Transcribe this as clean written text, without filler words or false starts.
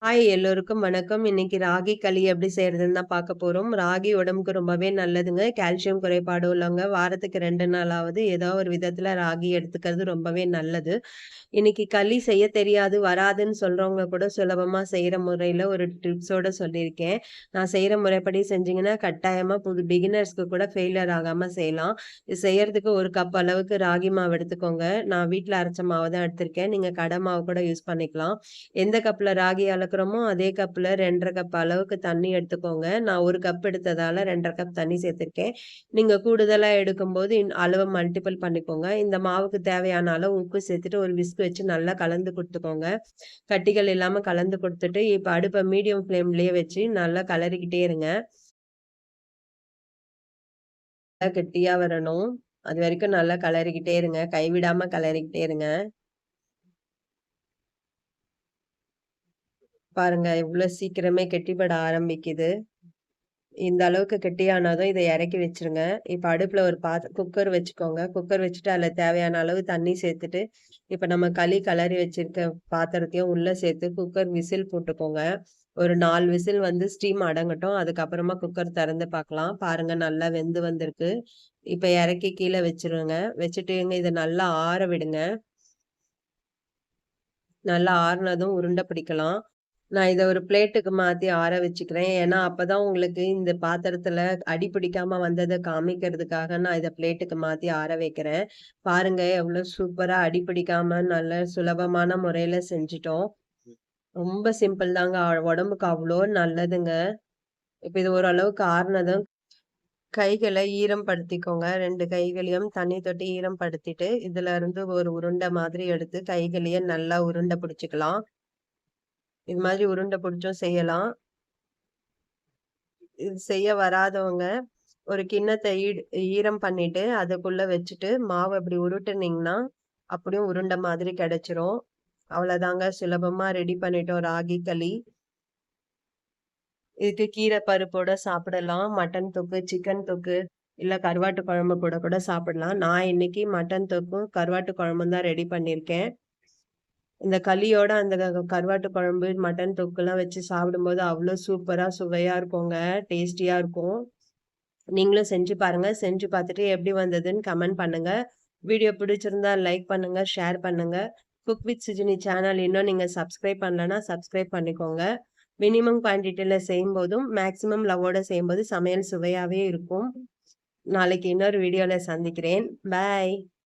Hi எல்லோருக்கும் வணக்கம். இன்னைக்கு ராகி களி எப்படி செய்றதுன்னு தான் பார்க்க போறோம். ராகி உடம்புக்கு ரொம்பவே நல்லதுங்க. கால்சியம் குறைபாடு உள்ளவங்க வாரத்துக்கு 2 நாளாவது ஏதோ ஒரு விதத்துல ராகி எடுத்துக்கிறது ரொம்பவே நல்லது. இன்னைக்கு களி செய்ய தெரியாது, வராதுன்னு சொல்றவங்க கூட சுலபமா செய்ற முறையில ஒரு டிப்ஸோட சொல்லியிருக்கேன். நான் செய்ற முறைப்படி செஞ்சீங்கன்னா, கட்டாயமா புது பிகினர்ஸ்க்கு கூட ஃபெயிலியர் ஆகாம செய்யலாம். இது செய்யறதுக்கு 1 கப் அளவுக்கு ராகி மாவு எடுத்துக்கோங்க. நான் வீட்ல அரைச்ச மாவு தான் எடுத்திருக்கேன். நீங்க கடை மாவு கூட யூஸ் பண்ணிக்கலாம். எந்த கப்ல ராகி அளக்குறோமோ, அதே கப்ல 2 1/2 கப் அளவுக்கு தண்ணி எடுத்துக்கோங்க. நான் 1 கப் எடுத்ததால 2 1/2 கப் தண்ணி சேர்த்திருக்கேன். நீங்க கூடுதலா எடுக்கும்போது அளவ மல்டிபிள் பண்ணிக்கோங்க. இந்த மாவுக்கு தேவையான அளவு உப்பு சேர்த்துட்டு ஒரு விஸ்க் வச்சு நல்லா கலந்து குடுத்துக்கோங்க. கட்டிகள் இல்லாம கலந்து குடுத்துட்டு, இப்ப அடுப்ப மீடியம் ஃப்ளேம்லயே வச்சு நல்லா கலரிக்கிட்டே இருங்க. நல்லா கெட்டியா வரணும். அதுவரைக்கும் நல்லா கலரிக்கிட்டே இருங்க. கைவிடாம கலரிக்கிட்டே இருங்க. பாருங்க, இவ்ளோ சீக்கிரமே கெட்டிப்பட ஆரம்பிக்குது. இந்த அளவுக்கு கெட்டியானதும் இத இறக்கி வச்சுருங்க. இப்ப அடுப்புல ஒரு குக்கர் வச்சுக்கோங்க. குக்கர் வச்சுட்டு அதுல தேவையான அளவு தண்ணி சேர்த்துட்டு, இப்ப நம்ம களி கலரி வச்சிருக்க பாத்திரத்தையும் உள்ள சேர்த்து குக்கர் விசில் போட்டுக்கோங்க. ஒரு 4 விசில் வந்து ஸ்டீம் அடங்கட்டும். அதுக்கப்புறமா குக்கர் திறந்து பார்க்கலாம். பாருங்க நல்லா வெந்து வந்திருக்கு. இப்ப இறக்கி கீழ வச்சுருங்க. வச்சுட்டுங்க இத நல்லா ஆற விடுங்க. நல்லா ஆறுனதும் உருண்டை பிடிக்கலாம். நான் இத ஒரு பிளேட்டுக்கு மாத்தி ஆற வச்சுக்கிறேன். ஏன்னா, அப்பதான் உங்களுக்கு இந்த பாத்திரத்துல அடி பிடிக்காம வந்தத காமிக்கிறதுக்காக நான் இத பிளேட்டுக்கு மாத்தி ஆற வைக்கிறேன். பாருங்க எவ்ளோ சூப்பரா அடி பிடிக்காம நல்ல சுலபமான முறையில செஞ்சுட்டோம். ரொம்ப சிம்பிள் தாங்க. உடம்புக்கு அவ்ளோ நல்லதுங்க. இப்ப இது ஓரளவுக்கு ஆறுனதும் கைகள ஈரம் படுத்திக்கோங்க. 2 கைகளையும் தண்ணி தொட்டு ஈரம் படுத்திட்டு, இதுல இருந்து ஒரு உருண்டை மாதிரி எடுத்து கைகளையே நல்லா உருண்டை பிடிச்சுக்கலாம். இது மாதிரி உருண்டை பிடிச்சும் செய்யலாம். இது செய்ய வராதவங்க, ஒரு கிண்ணத்த ஈரம் பண்ணிட்டு, அதுக்குள்ள வச்சுட்டு, மாவு அப்படி உருட்டுனீங்கன்னா, அப்படியும் உருண்ட மாதிரி கிடைச்சிரும். அவ்வளோதாங்க சுலபமா ரெடி பண்ணிட்டோம் ராகி களி. இதுக்கு கீரை பருப்போட சாப்பிடலாம். மட்டன் தொக்கு, சிக்கன் தொக்கு, இல்ல கருவாட்டு குழம்பு கூட கூட சாப்பிடலாம். நான் இன்னைக்கு மட்டன் தொக்கும், கருவாட்டு குழம்பும் தான் ரெடி பண்ணியிருக்கேன். இந்த களியோட அந்த கருவாட்டு குழம்பு, மட்டன் தொக்குலாம் வச்சு சாப்பிடும்போது அவ்ளோ சூப்பரா சுவையா இருக்குங்க. டேஸ்டியா இருக்கும். நீங்களும் செஞ்சு பாருங்க. செஞ்சு பார்த்துட்டு எப்படி வந்ததுன்னு கமெண்ட் பண்ணுங்க. வீடியோ பிடிச்சிருந்தா லைக் பண்ணுங்க, ஷேர் பண்ணுங்க. குக் வித் சுஜினி சேனல் இன்னும் நீங்க சப்ஸ்கிரைப் பண்ணலன்னா சப்ஸ்கிரைப் பண்ணிக்கோங்க. மினிமம் குவான்டிட்டில செய்யும்போதும், மேக்ஸிமம் லவ்வோட செய்யும்போது சமையல் சுவையாவே இருக்கும். நாளைக்கு இன்னொரு வீடியோல சந்திக்கிறேன். பாய்.